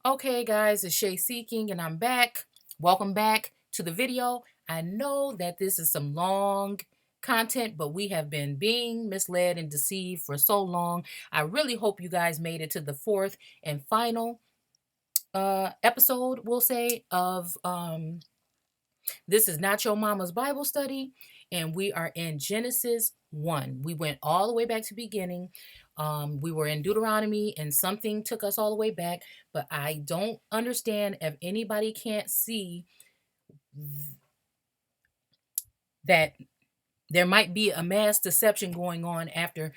Okay, guys, it's Shay Seeking, and I'm back. Welcome back to the video. I know that this is some long content, but we have been being misled and deceived for so long. I really hope you guys made it to the fourth and final episode, we'll say, of This Is Not Your Mama's Bible Study, and we are in Genesis 1. We went all the way back to the beginning. We were in Deuteronomy, and something took us all the way back, but I don't understand if anybody can't see that there might be a mass deception going on after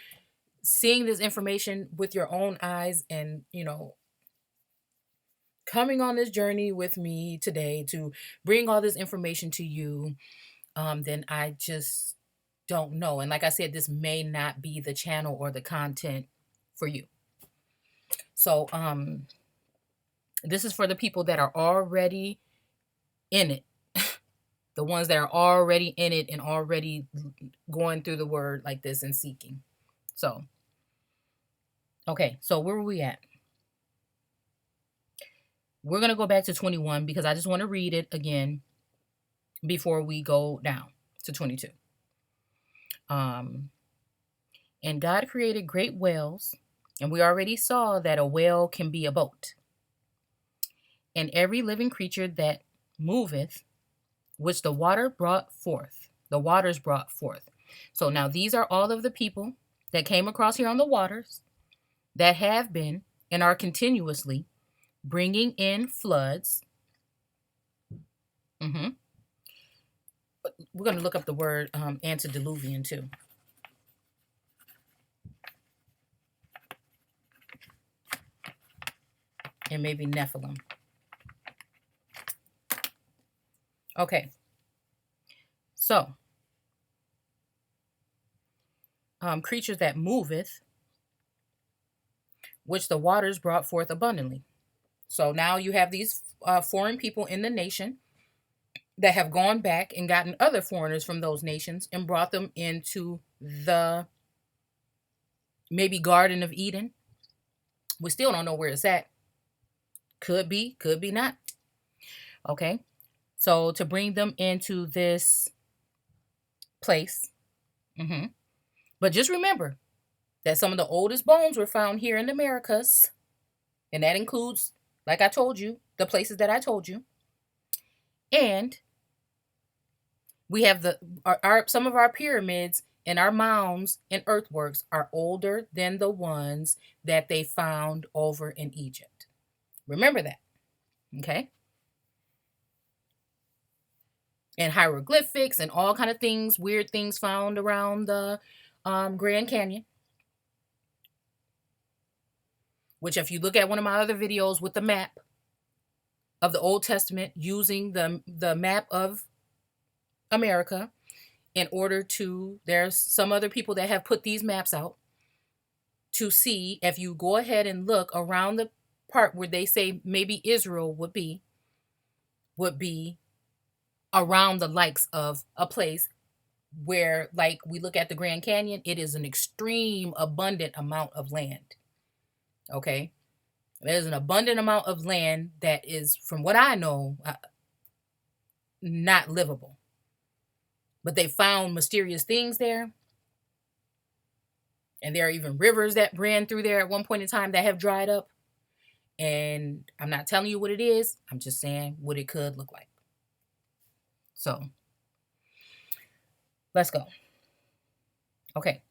seeing this information with your own eyes and, coming on this journey with me today to bring all this information to you. Then I just don't know. And like I said, this may not be the channel or the content for you. So this is for the people that are already in it. The ones that are already in it and already going through the word like this and seeking. So, okay, so where were we at? We're going to go back to 21 because I just want to read it again before we go down to 22. And God created great whales, and we already saw that a whale can be a boat. And every living creature that moveth, which the waters brought forth. So now these are all of the people that came across here on the waters that have been and are continuously bringing in floods. We're going to look up the word antediluvian too. And maybe Nephilim. Okay. So, creatures that moveth, which the waters brought forth abundantly. So now you have these foreign people in the nation that have gone back and gotten other foreigners from those nations and brought them into the maybe Garden of Eden. We still don't know where it's at. Could be not. Okay. So to bring them into this place. But just remember that some of the oldest bones were found here in the Americas. And that includes, like I told you, the places that I told you. And we have some of our pyramids and our mounds and earthworks are older than the ones that they found over in Egypt. Remember that. Okay? And hieroglyphics and all kind of things, weird things found around the Grand Canyon. Which, if you look at one of my other videos with the map of the Old Testament, using the map of America, in order to, there's some other people that have put these maps out to see, if you go ahead and look around the part where they say maybe Israel would be around the likes of a place where, like, we look at the Grand Canyon, it is an extreme abundant amount of land. Okay, there's an abundant amount of land that is, from what I know, not livable. But they found mysterious things there. And there are even rivers that ran through there at one point in time that have dried up. And I'm not telling you what it is. I'm just saying what it could look like. So, let's go. Okay.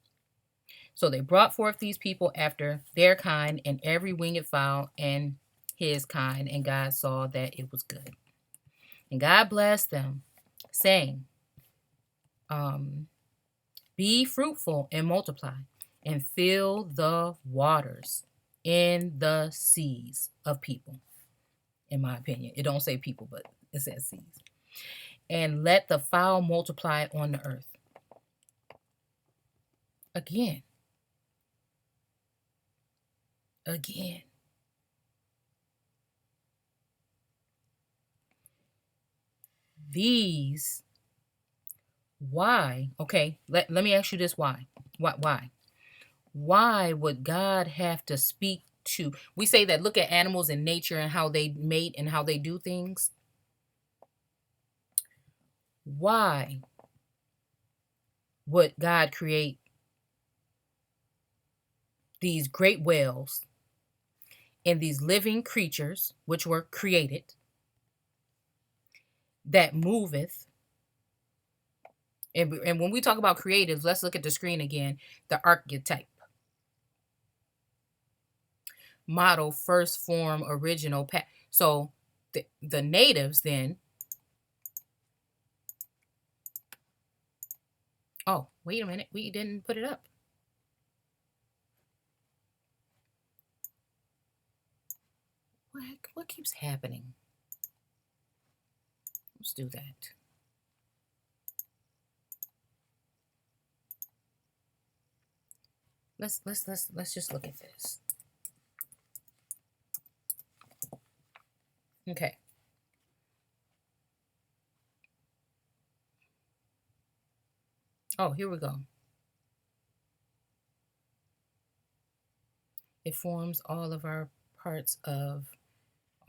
So they brought forth these people after their kind, and every winged fowl and his kind, and God saw that it was good. And God blessed them, saying, be fruitful and multiply, and fill the waters in the seas of people. In my opinion, it don't say people, but it says seas. And let the fowl multiply on the earth. Again. These, why? Okay, let me ask you this, why? Why would God have to speak to, we say that look at animals in nature and how they mate and how they do things. Why would God create these great whales and these living creatures which were created that moveth? And when we talk about creatives, let's look at the screen again. The archetype, model, first form, original. So the natives then. Oh, wait a minute. We didn't put it up. What keeps happening? Let's do that. Let's just look at this. Okay. Oh, here we go. It forms all of our parts of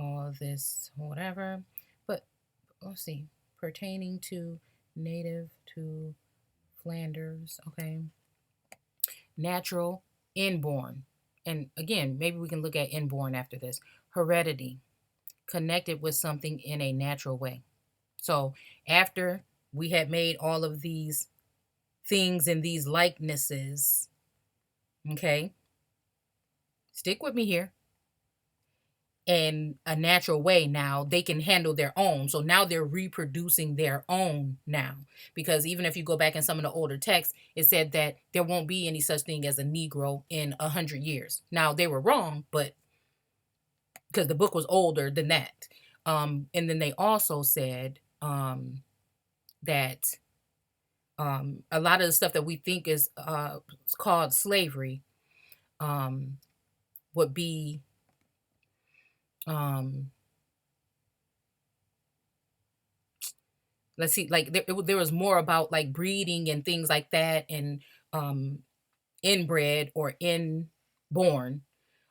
all this, whatever. But let's see. Pertaining to native to Flanders. Okay. Natural, inborn. And again, maybe we can look at inborn after this. Heredity, connected with something in a natural way. So after we had made all of these things and these likenesses, okay, stick with me here, in a natural way, now they can handle their own. So now they're reproducing their own now. Because even if you go back in some of the older texts, it said that there won't be any such thing as a Negro in 100 years. Now they were wrong, but because the book was older than that. And then they also said that a lot of the stuff that we think is called slavery would be let's see, like there was more about like breeding and things like that, and inbred or inborn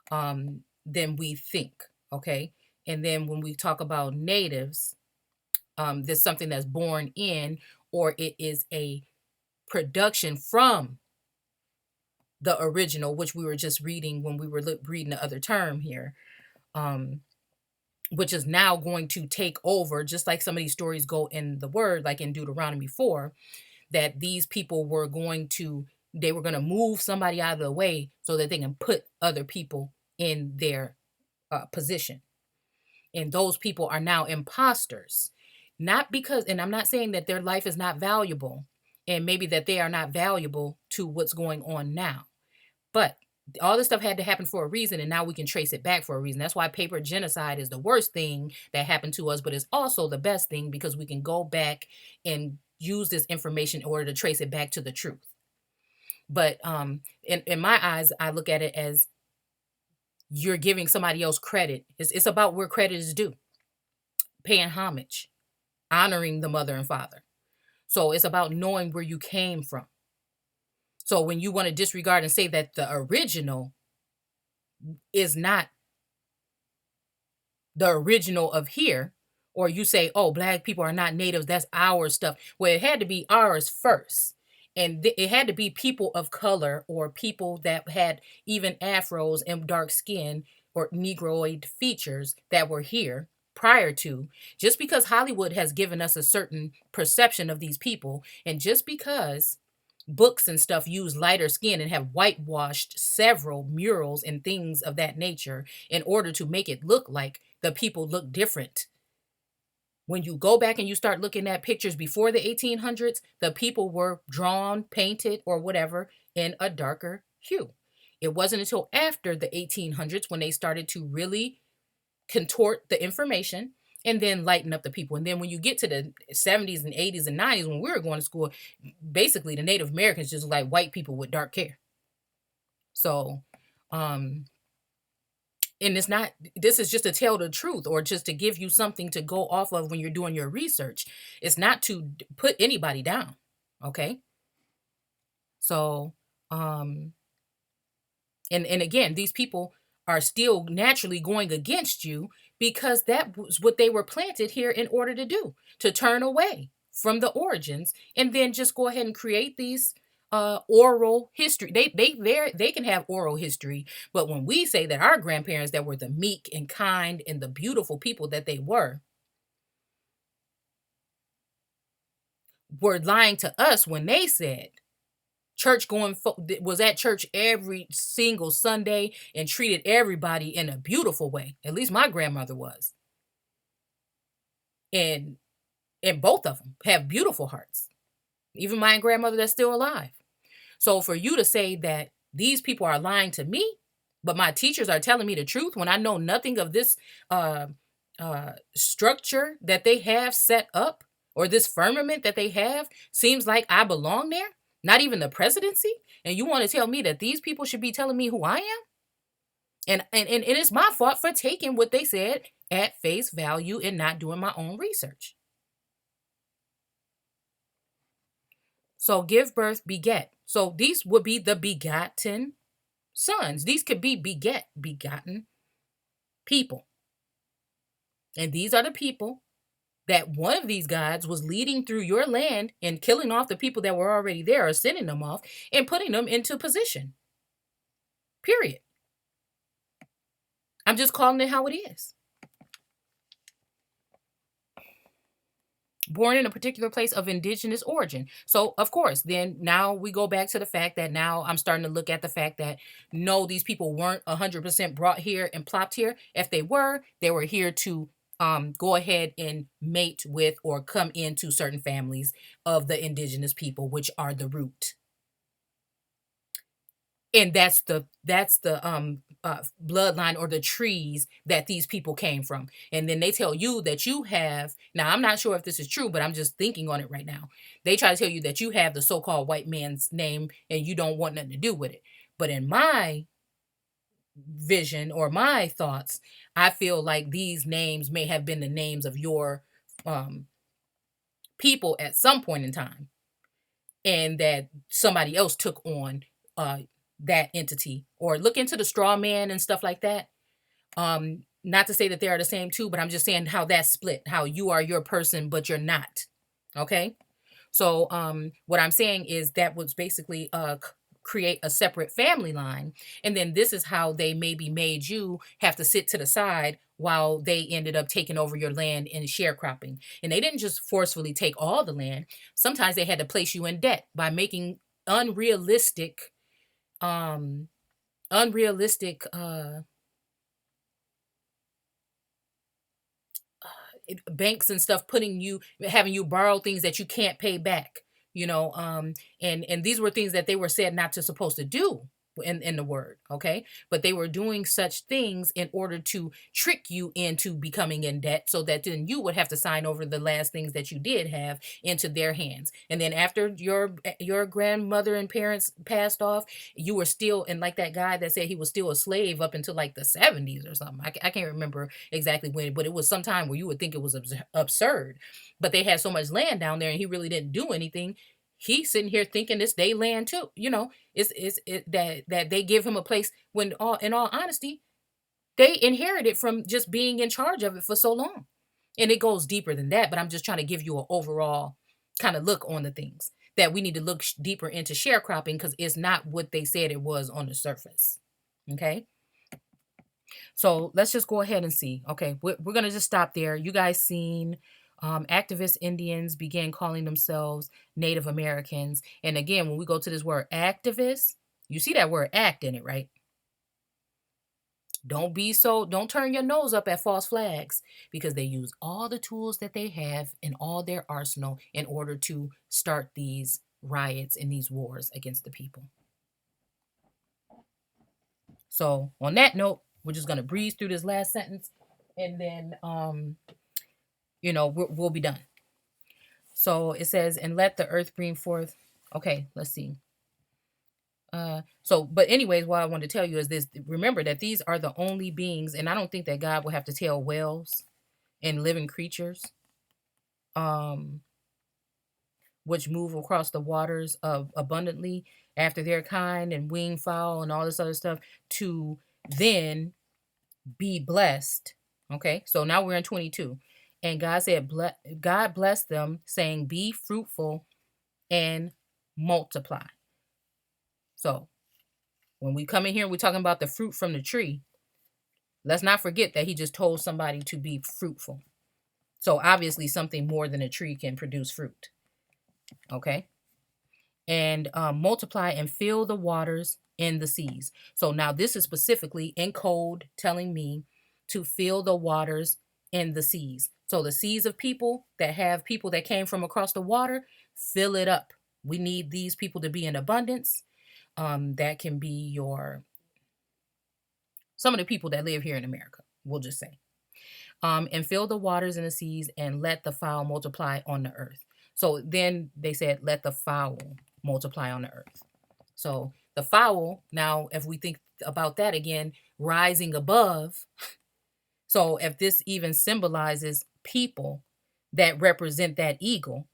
than we think. Okay. And then when we talk about natives, there's something that's born in, or it is a production from the original, which we were just reading when we were reading the other term here, which is now going to take over, just like some of these stories go in the word, like in Deuteronomy 4, that these people were going to, they were going to move somebody out of the way so that they can put other people in their position. And those people are now imposters. Not because, and I'm not saying that their life is not valuable, and maybe that they are not valuable to what's going on now. But all this stuff had to happen for a reason, and now we can trace it back for a reason. That's why paper genocide is the worst thing that happened to us, but it's also the best thing because we can go back and use this information in order to trace it back to the truth. But in my eyes, I look at it as you're giving somebody else credit. It's about where credit is due, paying homage, honoring the mother and father. So it's about knowing where you came from. So when you want to disregard and say that the original is not the original of here, or you say, oh, black people are not natives, that's our stuff. Well, it had to be ours first. And it had to be people of color or people that had even afros and dark skin or negroid features that were here prior to. Just because Hollywood has given us a certain perception of these people, and just because books and stuff use lighter skin and have whitewashed several murals and things of that nature in order to make it look like the people look different. When you go back and you start looking at pictures before the 1800s, the people were drawn, painted, or whatever in a darker hue. It wasn't until after the 1800s when they started to really contort the information and then lighten up the people. And then when you get to the 70s and 80s and 90s, when we were going to school, basically the Native Americans just like white people with dark hair. So, and it's not, this is just to tell the truth or just to give you something to go off of when you're doing your research. It's not to put anybody down. Okay. So, and again, these people are still naturally going against you, because that was what they were planted here in order to do, to turn away from the origins and then just go ahead and create these oral history. They can have oral history, but when we say that our grandparents that were the meek and kind and the beautiful people that they were lying to us when they said church going was at church every single Sunday and treated everybody in a beautiful way. At least my grandmother was. And both of them have beautiful hearts. Even my grandmother that's still alive. So for you to say that these people are lying to me, but my teachers are telling me the truth when I know nothing of this uh, structure that they have set up, or this firmament that they have, seems like I belong there, not even the presidency, and you want to tell me that these people should be telling me who I am? And it's my fault for taking what they said at face value and not doing my own research. So give birth, beget. So these would be the begotten sons. These could be begotten people. And these are the people that one of these gods was leading through your land and killing off the people that were already there, or sending them off and putting them into position. Period. I'm just calling it how it is. Born in a particular place of indigenous origin. So, of course, then now we go back to the fact that now I'm starting to look at the fact that no, these people weren't 100% brought here and plopped here. If they were here to go ahead and mate with or come into certain families of the indigenous people, which are the root. And that's the bloodline or the trees that these people came from. And then they tell you that you have, now I'm not sure if this is true, but I'm just thinking on it right now. They try to tell you that you have the so-called white man's name and you don't want nothing to do with it. But in my vision or my thoughts, I feel like these names may have been the names of your people at some point in time, and that somebody else took on that entity. Or look into the straw man and stuff like that. Not to say that they are the same too, but I'm just saying how that's split, how you are your person but you're not. Okay. So what I'm saying is that was basically create a separate family line, and then this is how they maybe made you have to sit to the side while they ended up taking over your land and sharecropping. And they didn't just forcefully take all the land. Sometimes they had to place you in debt by making unrealistic um unrealistic banks and stuff, having you borrow things that you can't pay back, and these were things that they were said not to supposed to do in the word. Okay, but they were doing such things in order to trick you into becoming in debt, so that then you would have to sign over the last things that you did have into their hands. And then after your grandmother and parents passed off, you were still, and like that guy that said he was still a slave up until like the 70s or something. I can't remember exactly when, but it was some time where you would think it was absurd. But they had so much land down there and he really didn't do anything. He's sitting here thinking it's their land too. That they give him a place when, in all honesty, they inherited from just being in charge of it for so long. And it goes deeper than that, but I'm just trying to give you an overall kind of look on the things that we need to look deeper into sharecropping, because it's not what they said it was on the surface. Okay. So let's just go ahead and see. Okay, we're going to just stop there. You guys seen activist Indians began calling themselves Native Americans. And again, when we go to this word activist, you see that word act in it, right? Don't turn your nose up at false flags, because they use all the tools that they have in all their arsenal in order to start these riots and these wars against the people. So on that note, we're just going to breeze through this last sentence, and then we'll be done. So it says, and let the earth bring forth. Okay, let's see. But anyways, what I want to tell you is this: remember that these are the only beings, and I don't think that God will have to tell whales and living creatures, which move across the waters of abundantly after their kind, and winged fowl and all this other stuff, to then be blessed. Okay, so now we're in 22. And God said, God blessed them, saying, be fruitful and multiply. So when we come in here, we're talking about the fruit from the tree. Let's not forget that he just told somebody to be fruitful. So obviously something more than a tree can produce fruit. Okay. And multiply and fill the waters in the seas. So now this is specifically in code telling me to fill the waters in the seas. So the seas of people that have people that came from across the water, fill it up. We need these people to be in abundance. That can be some of the people that live here in America, we'll just say. And fill the waters in the seas and let the fowl multiply on the earth. So then they said, let the fowl multiply on the earth. So the fowl, now, if we think about that again, rising above. So if this even symbolizes people that represent that eagle,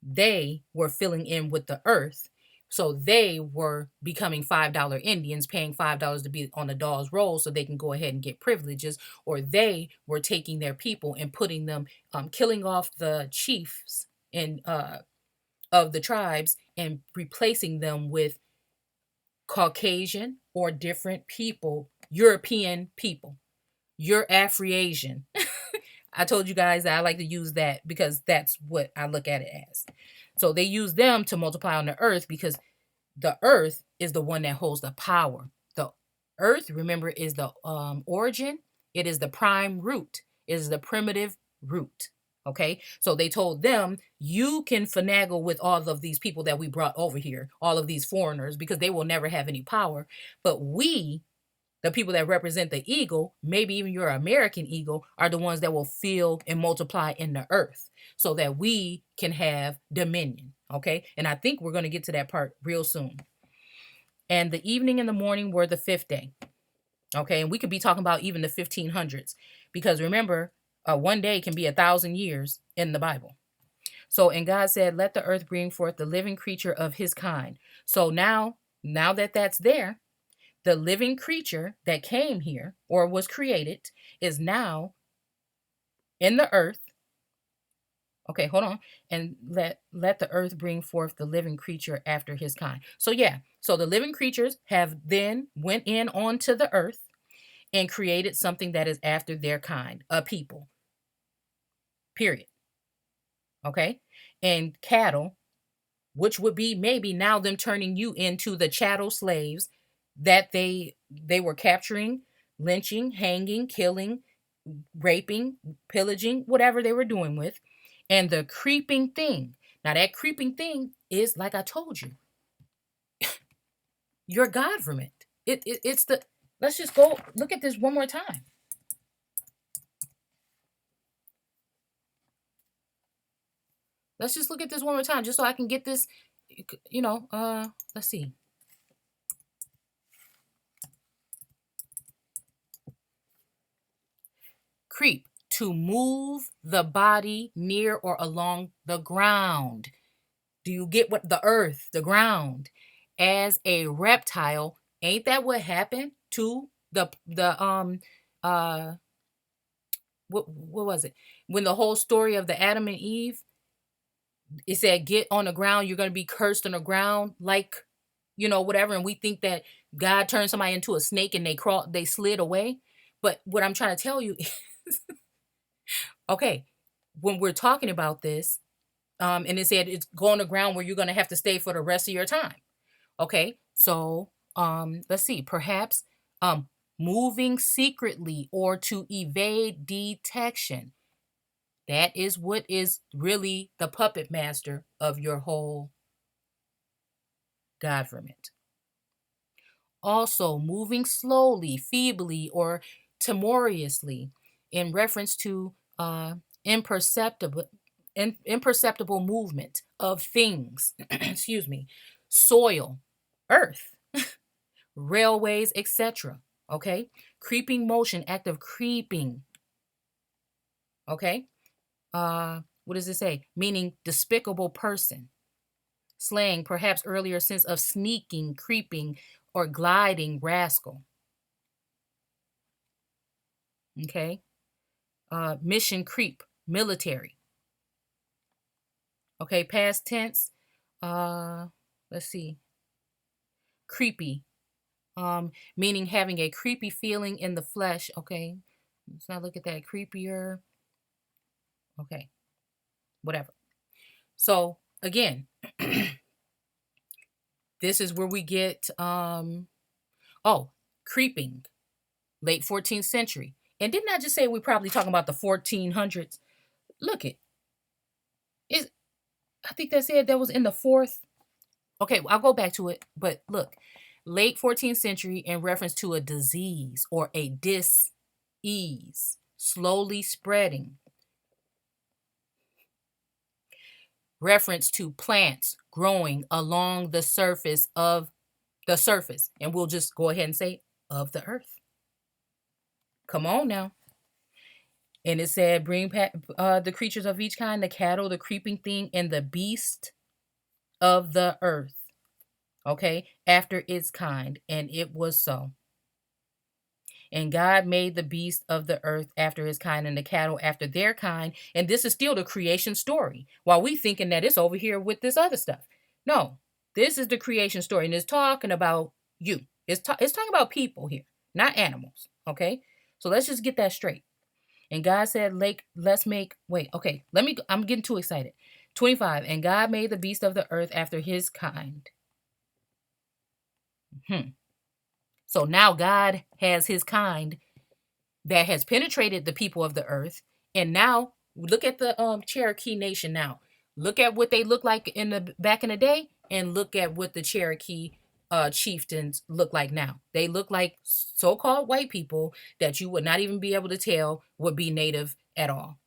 they were filling in with the earth. So they were becoming $5 Indians, paying $5 to be on the Dawes roll so they can go ahead and get privileges, or they were taking their people and putting them, killing off the chiefs and of the tribes and replacing them with Caucasian or different people, European people. You're Afri-Asian. I told you guys that I like to use that because that's what I look at it as. So they use them to multiply on the earth because the earth is the one that holds the power. The earth, remember, is the origin. It is the prime root. It is the primitive root. Okay, so they told them, you can finagle with all of these people that we brought over here, all of these foreigners, because they will never have any power. But we, the people that represent the eagle, maybe even your American eagle, are the ones that will fill and multiply in the earth so that we can have dominion. Okay, and I think we're going to get to that part real soon. And the evening and the morning were the fifth day. Okay, and we could be talking about even the 1500s because remember, one day can be 1,000 years in the Bible. So, and God said, let the earth bring forth the living creature of his kind. So now that that's there, the living creature that came here or was created is now in the earth. Okay, hold on. And let the earth bring forth the living creature after his kind. So yeah, so the living creatures have then went in onto the earth and created something that is after their kind, a people. Period. Okay? And cattle, which would be maybe now them turning you into the chattel slaves that they were capturing, lynching, hanging, killing, raping, pillaging, whatever they were doing with. And the creeping thing. Now that creeping thing is, like I told you, your government. It's the, let's just go look at this one more time. Let's just look at this one more time, just so I can get this, let's see. Creep, to move the body near or along the ground. Do you get what the earth, the ground, as a reptile? Ain't that what happened to the what was it? When the whole story of the Adam and Eve, it said, get on the ground, you're going to be cursed on the ground, like, whatever. And we think that God turned somebody into a snake and they slid away. But what I'm trying to tell you is, okay, when we're talking about this, and it said it's go on the ground where you're going to have to stay for the rest of your time. Okay, so let's see, perhaps moving secretly or to evade detection. That is what is really the puppet master of your whole government. Also, moving slowly, feebly, or timorously in reference to imperceptible movement of things, excuse me, soil, earth, railways, etc. Okay, creeping motion, act of creeping. Okay, what does it say? Meaning despicable person. Slang, perhaps earlier sense of sneaking, creeping, or gliding rascal. Okay. Mission creep, military. Okay, past tense. Let's see. Creepy. Meaning having a creepy feeling in the flesh. Okay. Let's not look at that. Creepier. Okay. Whatever. So again, this is where we get creeping, late 14th century. And didn't I just say we're probably talking about the 1400s? Look it. Is I think that said that was in the fourth. Okay, I'll go back to it. But look, late 14th century in reference to a disease or a dis-ease, slowly spreading. Reference to plants growing along the surface of the surface. And we'll just go ahead and say of the earth. Come on now. And it said, bring the creatures of each kind, the cattle, the creeping thing, and the beast of the earth. Okay, after its kind. And it was so. And God made the beast of the earth after his kind and the cattle after their kind. And this is still the creation story. While we thinking that it's over here with this other stuff. No, this is the creation story. And it's talking about you. It's talking about people here, not animals. Okay, so let's just get that straight. And God said, let's make, wait, okay, I'm getting too excited. 25, and God made the beast of the earth after his kind. So now God has his kind that has penetrated the people of the earth. And now look at the Cherokee Nation now. Look at what they look like back in the day, and look at what the Cherokee chieftains look like now. They look like so-called white people that you would not even be able to tell would be native at all.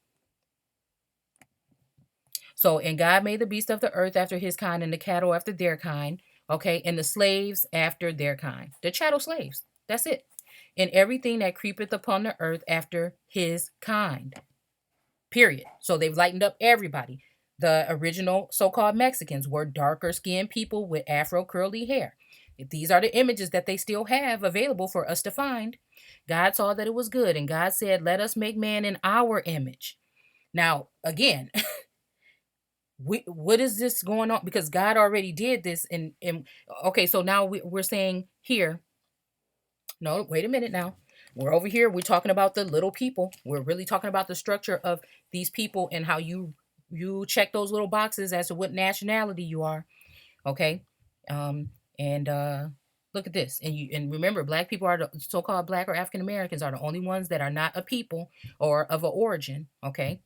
So, and God made the beast of the earth after his kind, and the cattle after their kind. Okay, and the slaves after their kind. The chattel slaves. That's it. And everything that creepeth upon the earth after his kind. Period. So they've lightened up everybody. The original so-called Mexicans were darker skinned people with afro curly hair. These are the images that they still have available for us to find. God saw that it was good, and God said, let us make man in our image. Now, again, what is this going on? Because God already did this. And okay, so now we're saying here, no, wait a minute now. We're over here. We're talking about the little people. We're really talking about the structure of these people and how you check those little boxes as to what nationality you are. Okay. And look at this. And remember, black people are the so-called black or African Americans are the only ones that are not a people or of an origin. Okay.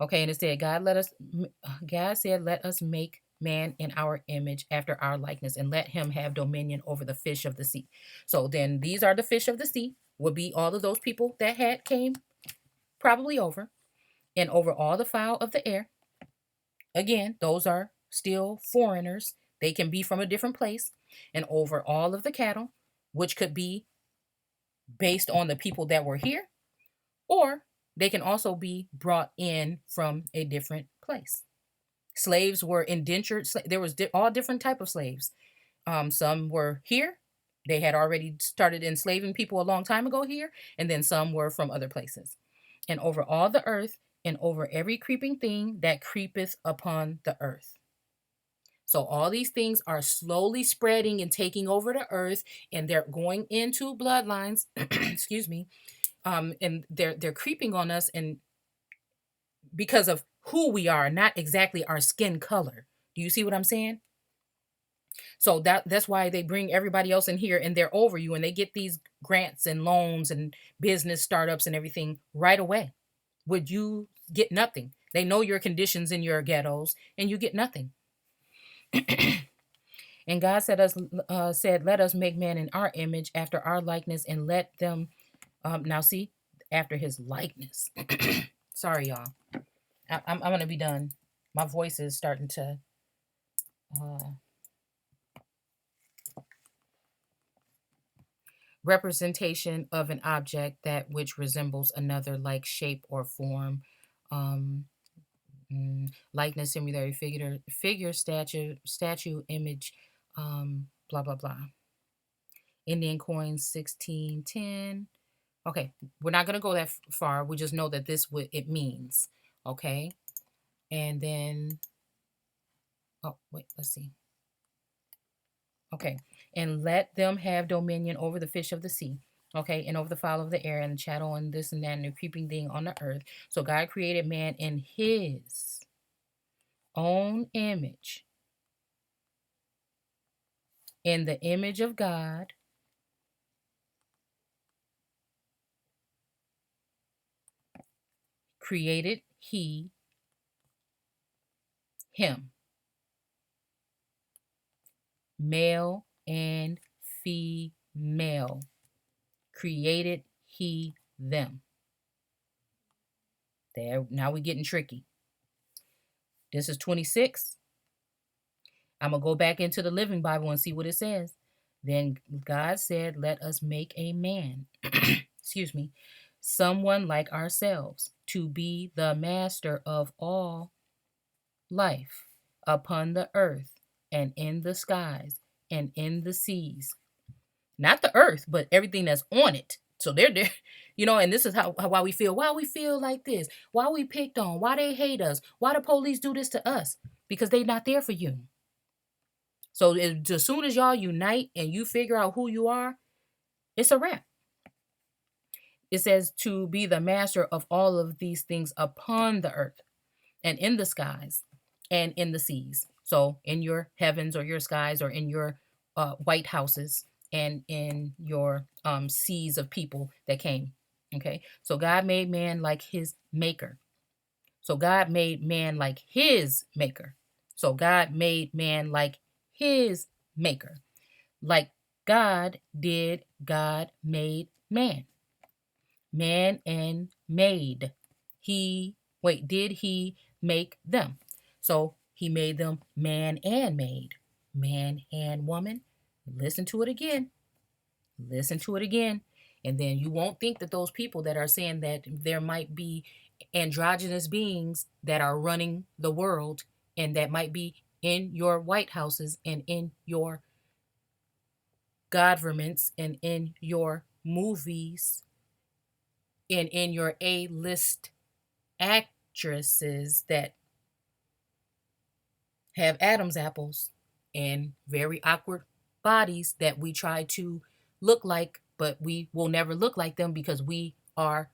Okay. And it said, God said, let us make man in our image after our likeness, and let him have dominion over the fish of the sea. So then these are the fish of the sea, would be all of those people that came probably over, and over all the fowl of the air. Again, those are still foreigners. They can be from a different place. And over all of the cattle, which could be based on the people that were here, or they can also be brought in from a different place. Slaves were indentured. There was all different type of slaves. Some were here. They had already started enslaving people a long time ago here. And then some were from other places. And over all the earth, and over every creeping thing that creepeth upon the earth. So all these things are slowly spreading and taking over the earth, and they're going into bloodlines. Excuse me. And they're creeping on us, and because of who we are, not exactly our skin color. Do you see what I'm saying? So that's why they bring everybody else in here, and they're over you, and they get these grants and loans and business startups and everything right away. Would you get nothing? They know your conditions in your ghettos, and you get nothing. And God said, let us make man in our image after our likeness, and let them, now see, after his likeness. Sorry, y'all. I'm going to be done. My voice is starting to, representation of an object that which resembles another, like shape or form. Likeness, similarity, figure, statue, image, blah blah blah. Indian coins 1610. Okay, we're not going to go that far. We just know that this what it means. Okay, and then, oh, wait, let's see. Okay, and let them have dominion over the fish of the sea. Okay, and over the fowl of the air and the cattle and this and that and the creeping thing on the earth. So God created man in his own image. In the image of God, created he him. Male and female created he them. There, now we're getting tricky. This is 26. I'm going to go back into the Living Bible and see what it says. Then God said, let us make a man, excuse me, someone like ourselves, to be the master of all life upon the earth and in the skies and in the seas. Not the earth, but everything that's on it. So they're there, and this is why we feel, like this, why we picked on, why they hate us, why the police do this to us, because they're not there for you. So as soon as y'all unite and you figure out who you are, it's a wrap. It says to be the master of all of these things upon the earth and in the skies and in the seas. So in your heavens or your skies or in your white houses and in your seas of people that came. Okay. So God made man like his maker. So God made man like his maker. So God made man like his maker. Like God did, God made man. Man and maid. Did he make them? So he made them man and maid. Man and woman. Listen to it again. Listen to it again. And then you won't think that those people that are saying that there might be androgynous beings that are running the world and that might be in your White Houses and in your governments and in your movies and in your A-list actresses that have Adam's apples and very awkward bodies that we try to look like, but we will never look like them because we are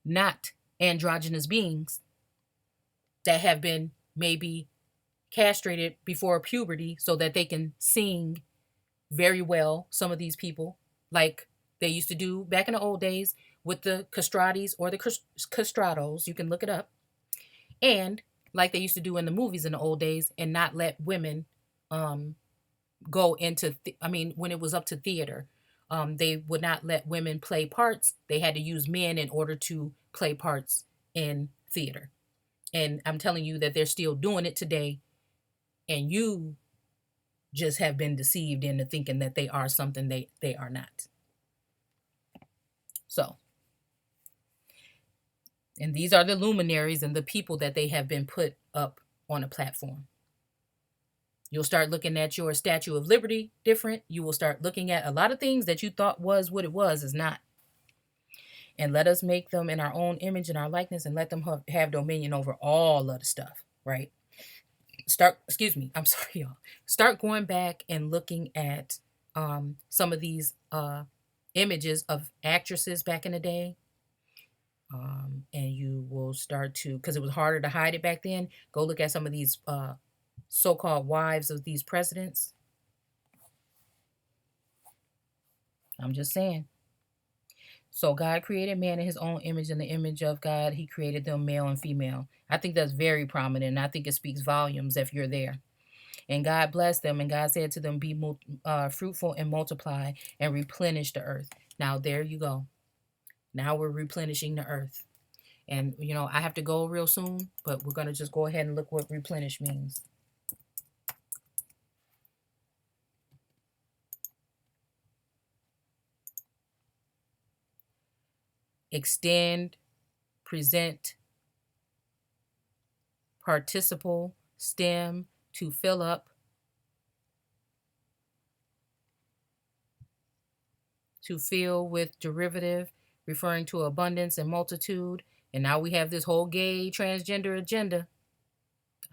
not androgynous beings that have been maybe castrated before puberty so that they can sing very well. Some of these people, like they used to do back in the old days with the castratis or the castratos, you can look it up, and like they used to do in the movies in the old days, and not let women go into when it was up to theater, they would not let women play parts. They had to use men in order to play parts in theater. And I'm telling you that they're still doing it today, and you just have been deceived into thinking that they are something they are not. So, and these are the luminaries and the people that they have been put up on a platform. You'll start looking at your Statue of Liberty different. You will start looking at a lot of things that you thought was what it was is not. And let us make them in our own image and our likeness, and let them have dominion over all of the stuff, right? I'm sorry, y'all. Start going back and looking at some of these images of actresses back in the day. And you will start to, because it was harder to hide it back then, go look at some of these so-called wives of these presidents. I'm just saying. So God created man in his own image. In the image of God, he created them male and female. I think that's very prominent, and I think it speaks volumes if you're there. And God blessed them, and God said to them, be fruitful and multiply and replenish the earth. Now, there you go. Now we're replenishing the earth. And, I have to go real soon, but we're going to just go ahead and look what replenish means. Extend, present, participle, stem, to fill up. To fill with derivative, referring to abundance and multitude. And now we have this whole gay transgender agenda.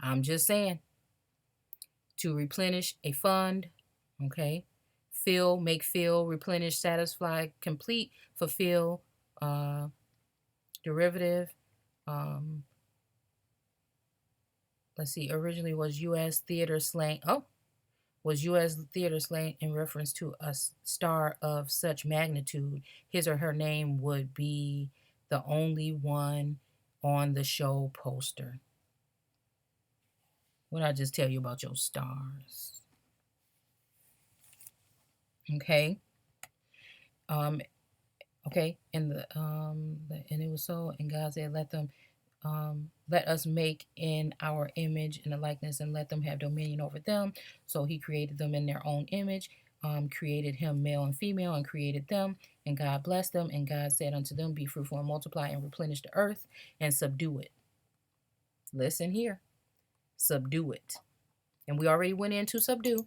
I'm just saying. To replenish a fund, okay? Fill, make fill, replenish, satisfy, complete, fulfill, derivative. Um, let's see, originally was U.S. theater slang. Oh, was U.S. theater slang in reference to a star of such magnitude. His or her name would be the only one on the show poster. What did I just tell you about your stars? Okay. Okay, and and it was so, and God said, let us make in our image and the likeness, and let them have dominion over them. So He created them in their own image, created him male and female, and created them. And God blessed them, and God said unto them, be fruitful and multiply and replenish the earth and subdue it. Listen here, subdue it. And we already went into subdue,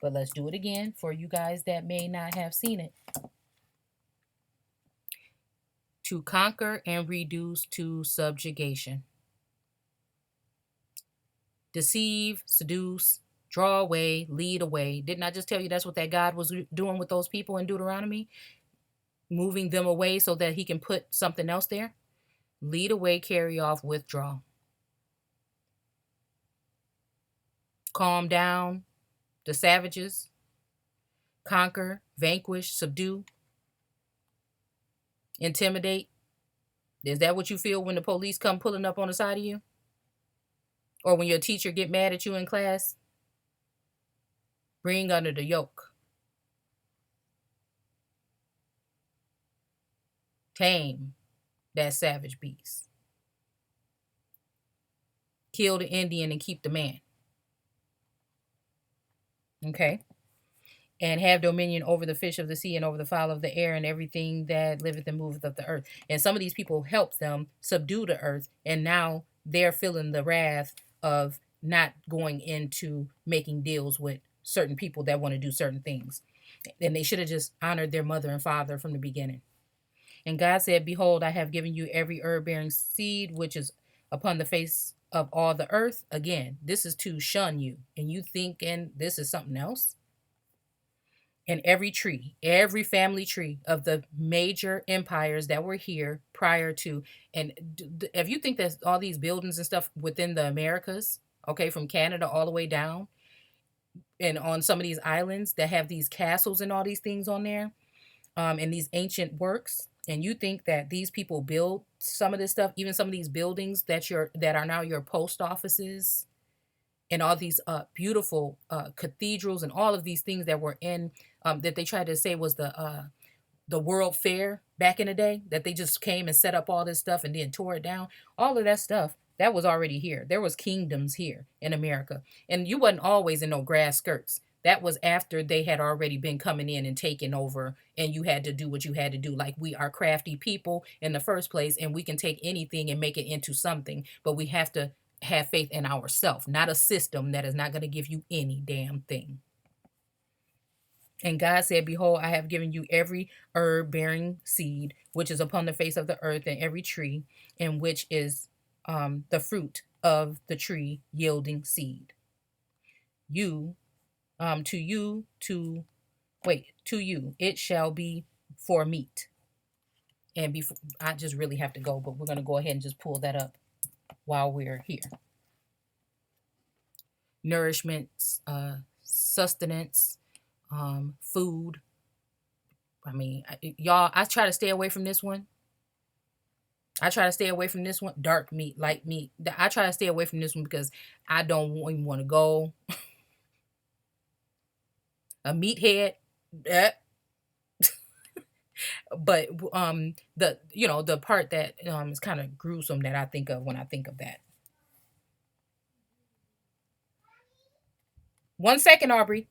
but let's do it again for you guys that may not have seen it. To conquer and reduce to subjugation. Deceive, seduce, draw away, lead away. Didn't I just tell you that's what that God was doing with those people in Deuteronomy? Moving them away so that He can put something else there? Lead away, carry off, withdraw. Calm down the savages. Conquer, vanquish, subdue. Intimidate. Is that what you feel when the police come pulling up on the side of you? Or when your teacher get mad at you in class? Bring under the yoke. Tame that savage beast. Kill the Indian and keep the man. Okay? And have dominion over the fish of the sea and over the fowl of the air and everything that liveth and moveth of the earth. And some of these people helped them subdue the earth, and now they're feeling the wrath of not going into making deals with certain people that want to do certain things. And they should have just honored their mother and father from the beginning. And God said, behold, I have given you every herb-bearing seed which is upon the face of all the earth. Again, this is to shun you. And you thinking this is something else? And every tree, every family tree of the major empires that were here prior to, and if you think that all these buildings and stuff within the Americas, okay, from Canada all the way down, and on some of these islands that have these castles and all these things on there, and these ancient works, and you think that these people built some of this stuff, even some of these buildings that are now your post offices, and all these beautiful cathedrals and all of these things that were in that they tried to say was the World Fair back in the day, that they just came and set up all this stuff and then tore it down. All of that stuff that was already here. There was kingdoms here in America, and you wasn't always in no grass skirts. That was after they had already been coming in and taking over, and you had to do what you had to do. Like, we are crafty people in the first place, and we can take anything and make it into something, but we have to have faith in ourselves, not a system that is not going to give you any damn thing. And God said, behold, I have given you every herb bearing seed, which is upon the face of the earth, and every tree, in which is the fruit of the tree yielding seed. To you, it shall be for meat. And before, I just really have to go, but we're going to go ahead and just pull that up while we're here. Nourishment, sustenance, food. I mean, y'all, I try to stay away from this one. Dark meat, light meat. I try to stay away from this one because I don't even want to go. A meathead. But the part that is kind of gruesome that I think of when I think of that. 1 second, Aubrey.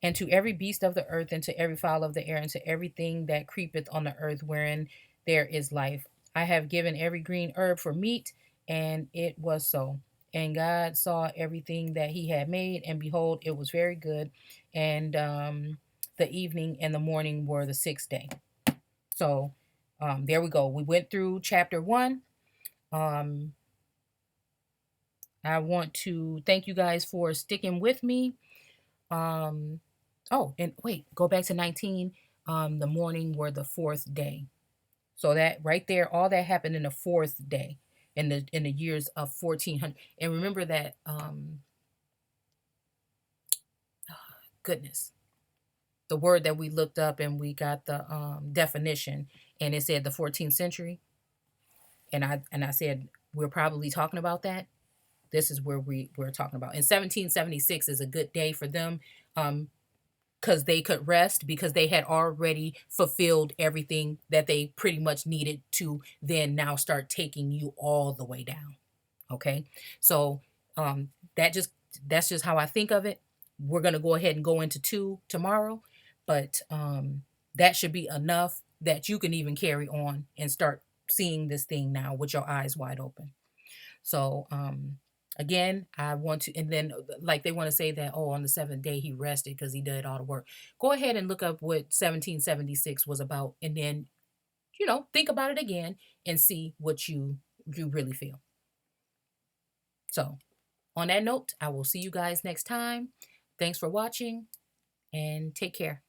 And to every beast of the earth, and to every fowl of the air, and to everything that creepeth on the earth wherein there is life, I have given every green herb for meat. And it was so. And God saw everything that He had made, and behold, it was very good. And the evening and the morning were the sixth day. So there we go. We went through chapter 1. Um, I want to thank you guys for sticking with me. Oh, and wait, go back to 19. The morning were the fourth day. So that right there, all that happened in the fourth day, in the years of 1400. And remember that goodness, the word that we looked up and we got the definition, and it said the 14th century. And I said we're probably talking about that. This is where we're talking about. And 1776 is a good day for them. Because they could rest, because they had already fulfilled everything that they pretty much needed to then now start taking you all the way down. Okay. So um that just that's just how I think of it. We're gonna go ahead and go into 2 tomorrow, but that should be enough that you can even carry on and start seeing this thing now with your eyes wide open. So again, I want to, and then like they want to say that, oh, on the seventh day he rested because he did all the work. Go ahead and look up what 1776 was about, and then think about it again and see what you really feel. So on that note, I will see you guys next time. Thanks for watching and take care.